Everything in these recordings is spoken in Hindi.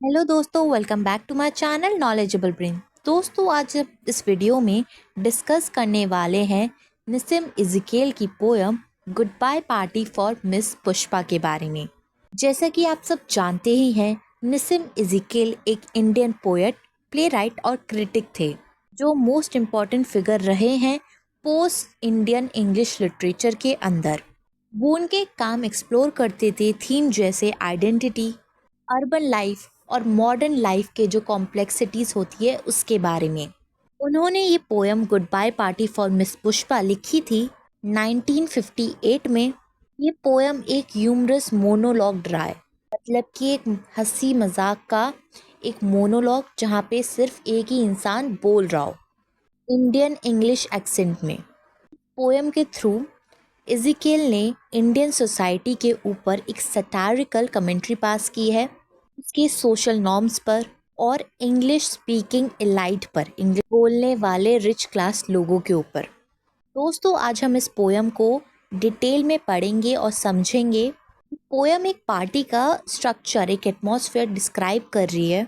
हेलो दोस्तों, welcome back to my channel knowledgeable brain. दोस्तों, आज इस वीडियो में डिस्कस करने वाले हैं निसिम इज़ेकियल की poem goodbye party for miss Pushpa के बारे में। जैसा कि आप सब जानते ही हैं, निसिम इज़ेकियल एक इंडियन पोएट, प्ले राइट और क्रिटिक थे जो मोस्ट इम्पॉर्टेंट फिगर रहे हैं पोस्ट इंडियन इंग्लिश लिटरेचर के अंदर। वो उनके काम एक्सप्लोर करते थे थीम जैसे आइडेंटिटी, अर्बन लाइफ और मॉडर्न लाइफ के जो कॉम्प्लेक्सिटीज़ होती है उसके बारे में। उन्होंने ये poem goodbye party for miss Pushpa लिखी थी 1958 में। ये पोएम एक ह्यूमरस मोनोलॉग रहा है, मतलब कि एक हंसी मजाक का एक मोनोलॉग जहाँ पे सिर्फ एक ही इंसान बोल रहा हो इंडियन इंग्लिश एक्सेंट में। पोएम के थ्रू इज़ेकियल ने इंडियन सोसाइटी के ऊपर एक सटारिकल कमेंट्री पास की है, उसके सोशल नॉर्म्स पर और इंग्लिश स्पीकिंग एलाइट पर, इंग्लिश बोलने वाले रिच क्लास लोगों के ऊपर। दोस्तों, आज हम इस पोयम को डिटेल में पढ़ेंगे और समझेंगे। पोयम एक पार्टी का स्ट्रक्चर, एक एटमॉस्फेयर डिस्क्राइब कर रही है,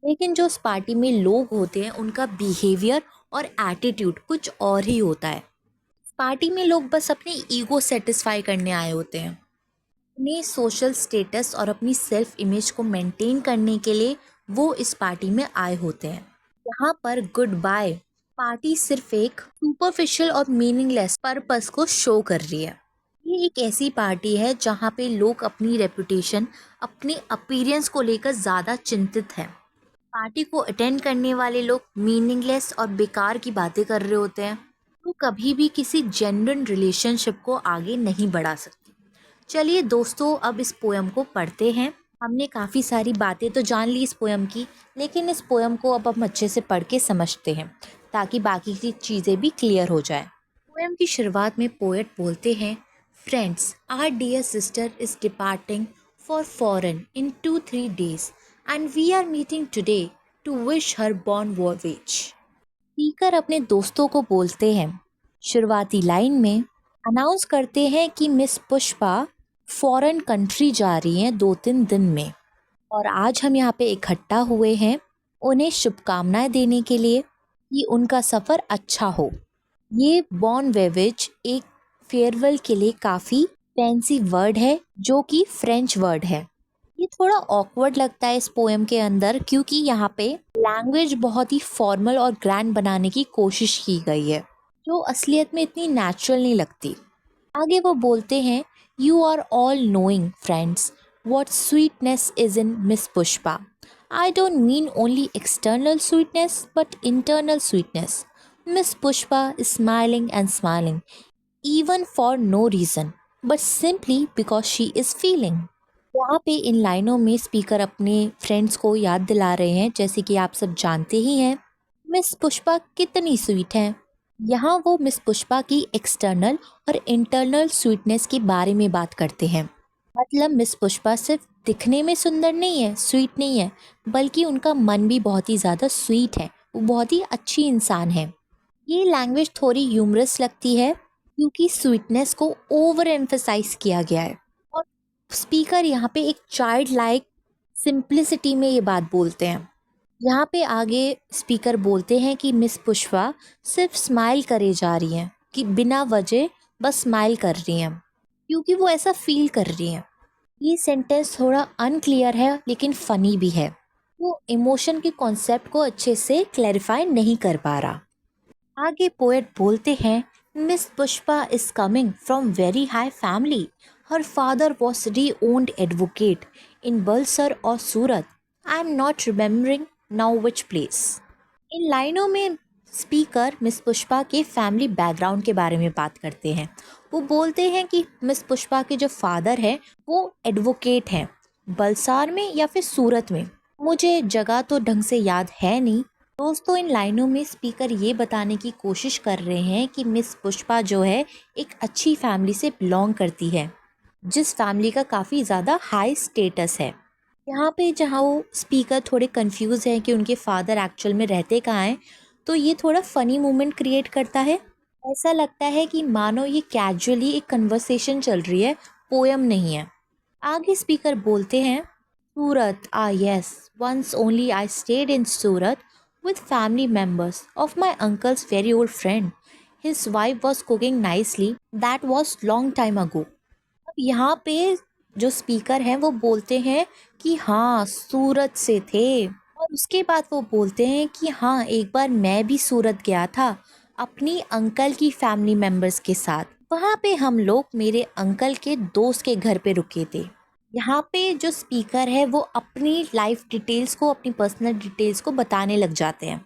लेकिन जो उस पार्टी में लोग होते हैं उनका बिहेवियर और एटीट्यूड कुछ और ही होता है। पार्टी में लोग बस अपनी ईगो सेटिस्फाई करने आए होते हैं, अपने सोशल स्टेटस और अपनी सेल्फ इमेज को मेंटेन करने के लिए वो इस पार्टी में आए होते हैं। यहाँ पर गुड बाय पार्टी सिर्फ एक सुपरफिशियल और मीनिंगलेस पर्पस को शो कर रही है। ये एक ऐसी पार्टी है जहाँ पे लोग अपनी रेपुटेशन, अपनी अपीयरेंस को लेकर ज़्यादा चिंतित हैं। पार्टी को अटेंड करने वाले लोग मीनिंगलेस और बेकार की बातें कर रहे होते हैं, तो कभी भी किसी जेन्युइन रिलेशनशिप को आगे नहीं बढ़ा सकते। चलिए दोस्तों, अब इस पोएम को पढ़ते हैं। हमने काफ़ी सारी बातें तो जान ली इस पोएम की, लेकिन इस पोएम को अब हम अच्छे से पढ़ के समझते हैं ताकि बाकी की चीज़ें भी क्लियर हो जाए। पोएम की शुरुआत में पोएट बोलते हैं, friends, our dear sister is departing for foreign in 2-3 days and we are meeting today to wish her bon voyage. Speaker अपने दोस्तों को बोलते हैं, शुरुआती लाइन में अनाउंस करते हैं कि मिस पुष्पा फॉरेन कंट्री जा रही हैं 2-3 दिन में, और आज हम यहाँ पे इकट्ठा हुए हैं उन्हें शुभकामनाएं देने के लिए कि उनका सफ़र अच्छा हो। ये बॉर्न वेवेज एक फेयरवेल के लिए काफ़ी फैंसी वर्ड है जो कि फ्रेंच वर्ड है। ये थोड़ा ऑकवर्ड लगता है इस पोएम के अंदर, क्योंकि यहाँ पे लैंग्वेज बहुत ही फॉर्मल और ग्रैंड बनाने की कोशिश की गई है जो असलियत में इतनी नेचुरल नहीं लगती। आगे वो बोलते हैं, you are all knowing friends what sweetness is in Miss Pushpa. I don't mean only external sweetness but internal sweetness. Miss Pushpa is smiling and smiling, even for no reason, but simply because she is feeling. यहाँ पे इन लाइनों में स्पीकर अपने फ्रेंड्स को याद दिला रहे हैं, जैसे कि आप सब जानते ही हैं मिस पुष्पा कितनी स्वीट हैं। यहाँ वो मिस पुष्पा की एक्सटर्नल और इंटरनल स्वीटनेस के बारे में बात करते हैं। मतलब मिस पुष्पा सिर्फ दिखने में सुंदर नहीं है, स्वीट नहीं है, बल्कि उनका मन भी बहुत ही ज़्यादा स्वीट है, वो बहुत ही अच्छी इंसान है। ये लैंग्वेज थोड़ी ह्यूमरस लगती है क्योंकि स्वीटनेस को ओवर एम्फसाइज किया गया है, और स्पीकर यहाँ पे एक चाइल्ड लाइक सिंप्लिसिटी में ये बात बोलते हैं। यहाँ पे आगे स्पीकर बोलते हैं कि मिस पुष्पा सिर्फ स्माइल करे जा रही हैं, कि बिना वजह बस स्माइल कर रही हैं क्योंकि वो ऐसा फील कर रही हैं। ये सेंटेंस थोड़ा अनक्लियर है लेकिन फ़नी भी है, वो इमोशन के कॉन्सेप्ट को अच्छे से क्लैरिफाई नहीं कर पा रहा। आगे पोएट बोलते हैं, miss Pushpa is coming from very high family, her father was renowned advocate in Bulsar और Surat, I am not remembering now which place. इन लाइनों में स्पीकर मिस पुष्पा के फैमिली बैकग्राउंड के बारे में बात करते हैं। वो बोलते हैं कि मिस पुष्पा के जो फादर हैं वो एडवोकेट हैं, बलसार में या फिर सूरत में, मुझे जगह तो ढंग से याद है नहीं। दोस्तों, इन लाइनों में स्पीकर ये बताने की कोशिश कर रहे हैं कि मिस पुष्पा जो है एक अच्छी फैमिली से बिलोंग करती है, जिस फैमिली का काफ़ी ज़्यादा हाई स्टेटस है। यहाँ पे जहाँ वो स्पीकर थोड़े कंफ्यूज हैं कि उनके फादर एक्चुअल में रहते कहाँ हैं, तो ये थोड़ा फ़नी मोमेंट क्रिएट करता है। ऐसा लगता है कि मानो ये कैजुअली एक कन्वर्सेशन चल रही है, पोयम नहीं है। आगे स्पीकर बोलते हैं, Surat, ah yes, once only I stayed in Surat with family members of my uncle's very old friend. His wife was cooking nicely. That was long time ago. अब यहाँ पे जो स्पीकर हैं वो बोलते हैं कि हाँ सूरत से थे, और उसके बाद वो बोलते हैं कि हाँ एक बार मैं भी सूरत गया था अपनी अंकल की फैमिली मेम्बर्स के साथ। वहाँ पे हम लोग मेरे अंकल के दोस्त के घर पे रुके थे। यहाँ पे जो स्पीकर है वो अपनी लाइफ डिटेल्स को, अपनी पर्सनल डिटेल्स को बताने लग जाते हैं।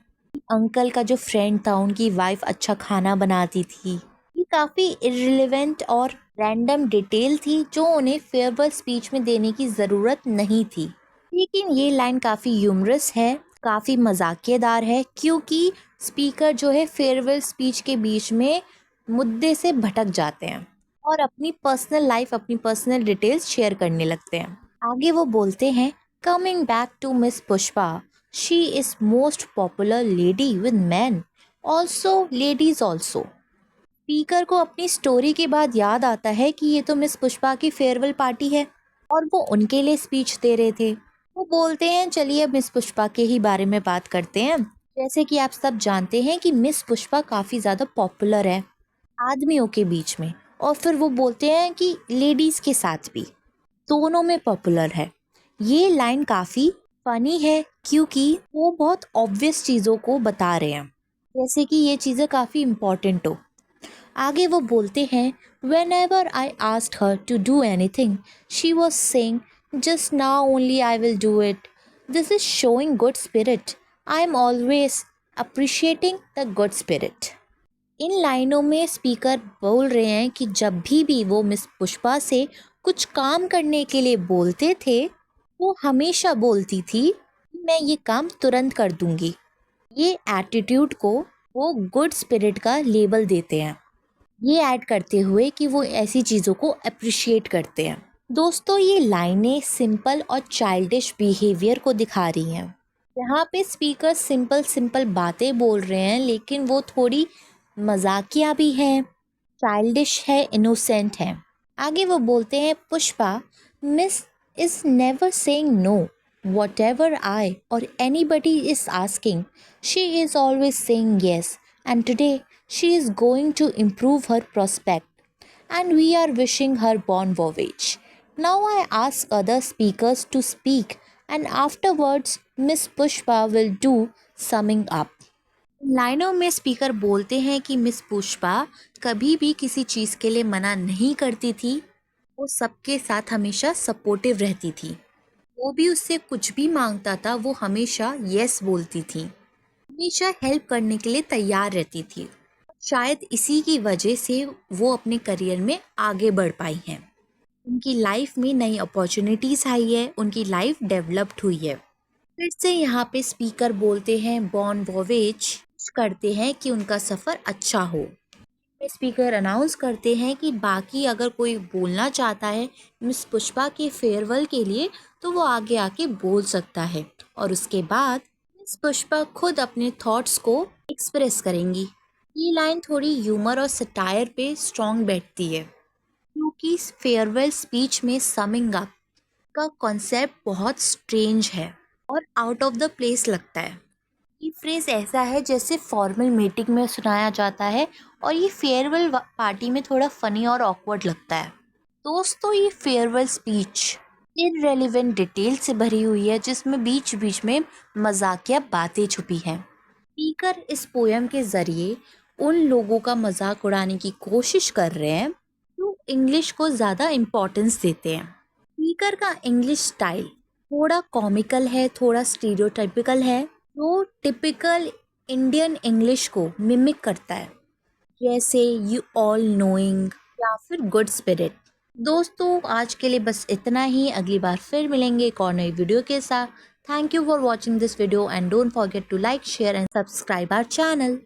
अंकल का जो फ्रेंड था उनकी वाइफ अच्छा खाना बनाती थी। ये काफ़ी इररिलेवेंट और रैंडम डिटेल थी जो उन्हें फेयरवेल स्पीच में देने की ज़रूरत नहीं थी, लेकिन ये लाइन काफ़ी ह्यूमरस है, काफ़ी मजाकियेदार है, क्योंकि स्पीकर जो है फेयरवेल स्पीच के बीच में मुद्दे से भटक जाते हैं और अपनी पर्सनल लाइफ, अपनी पर्सनल डिटेल्स शेयर करने लगते हैं। आगे वो बोलते हैं, coming back to miss Pushpa, she is most popular lady with man, also ladies also. Speaker को अपनी स्टोरी के बाद याद आता है कि ये तो मिस पुष्पा की फेयरवेल पार्टी है और वो उनके लिए स्पीच दे रहे थे। वो बोलते हैं चलिए अब मिस पुष्पा के ही बारे में बात करते हैं। जैसे कि आप सब जानते हैं कि मिस पुष्पा काफ़ी ज़्यादा पॉपुलर है आदमियों के बीच में, और फिर वो बोलते हैं कि लेडीज़ के साथ भी, दोनों में पॉपुलर है। ये लाइन काफ़ी फनी है क्योंकि वो बहुत ऑब्वियस चीज़ों को बता रहे हैं, जैसे कि ये चीज़ें काफ़ी इम्पॉर्टेंट हो। आगे वो बोलते हैं, whenever I asked her to do anything she was saying just now only I will do it, this is showing good spirit, I am always appreciating the good spirit. इन लाइनों में स्पीकर बोल रहे हैं कि जब भी वो मिस पुष्पा से कुछ काम करने के लिए बोलते थे वो हमेशा बोलती थी मैं ये काम तुरंत कर दूंगी। ये एटीट्यूड को वो गुड स्पिरिट का लेबल देते हैं, ये ऐड करते हुए कि वो ऐसी चीज़ों को अप्रिशिएट करते हैं। दोस्तों ये लाइनें सिंपल और चाइल्डिश बिहेवियर को दिखा रही हैं। यहाँ पे स्पीकर सिंपल बातें बोल रहे हैं, लेकिन वो थोड़ी मजाकिया भी हैं, चाइल्डिश है, इनोसेंट है। आगे वो बोलते हैं, Pushpa miss is never saying no, whatever I और anybody is asking she is always saying yes, and today she is going to improve her prospect and we are wishing her bon voyage. Now I ask other speakers to speak and afterwards Miss Pushpa will do summing up. लाइनों में स्पीकर बोलते हैं कि मिस पुष्पा कभी भी किसी चीज़ के लिए मना नहीं करती थी, वो सबके साथ हमेशा सपोर्टिव रहती थी। वो भी उससे कुछ भी मांगता था वो हमेशा यस बोलती थी, हमेशा हेल्प करने के लिए तैयार रहती थी। शायद इसी की वजह से वो अपने करियर में आगे बढ़ पाई हैं। उनकी लाइफ में नई अपॉर्चुनिटीज़ आई है, उनकी लाइफ डेवलप्ड हुई है। फिर से यहाँ पे स्पीकर बोलते हैं बॉन वॉवेज, करते हैं कि उनका सफ़र अच्छा हो। स्पीकर अनाउंस करते हैं कि बाकी अगर कोई बोलना चाहता है मिस पुष्पा के फेयरवेल के लिए तो वो आगे आके बोल सकता है, और उसके बाद मिस पुष्पा खुद अपने थॉट्स को एक्सप्रेस करेंगी। ये लाइन थोड़ी ह्यूमर और सटायर पे स्ट्रॉन्ग बैठती है क्योंकि फेयरवेल स्पीच में समिंग अप का कॉन्सेप्ट बहुत स्ट्रेंज है और आउट ऑफ द प्लेस लगता है। ये फ्रेज ऐसा है जैसे फॉर्मल मीटिंग में सुनाया जाता है और ये फेयरवेल पार्टी में थोड़ा फनी और ऑकवर्ड लगता है। दोस्तों ये फेयरवेल स्पीच इररिलेवेंट डिटेल से भरी हुई है जिसमें बीच बीच में मजाकिया बातें छुपी हैं। स्पीकर इस पोयम के ज़रिए उन लोगों का मजाक उड़ाने की कोशिश कर रहे हैं जो इंग्लिश को ज़्यादा इम्पोर्टेंस देते हैं। स्पीकर का इंग्लिश स्टाइल थोड़ा कॉमिकल है, थोड़ा स्टीरियोटाइपिकल है, जो टिपिकल इंडियन इंग्लिश को मिमिक करता है, जैसे यू ऑल नोइंग या फिर गुड स्पिरिट। दोस्तों आज के लिए बस इतना ही, अगली बार फिर मिलेंगे एक और नई वीडियो के साथ। Thank you for watching this video and don't forget to like, share and subscribe our channel.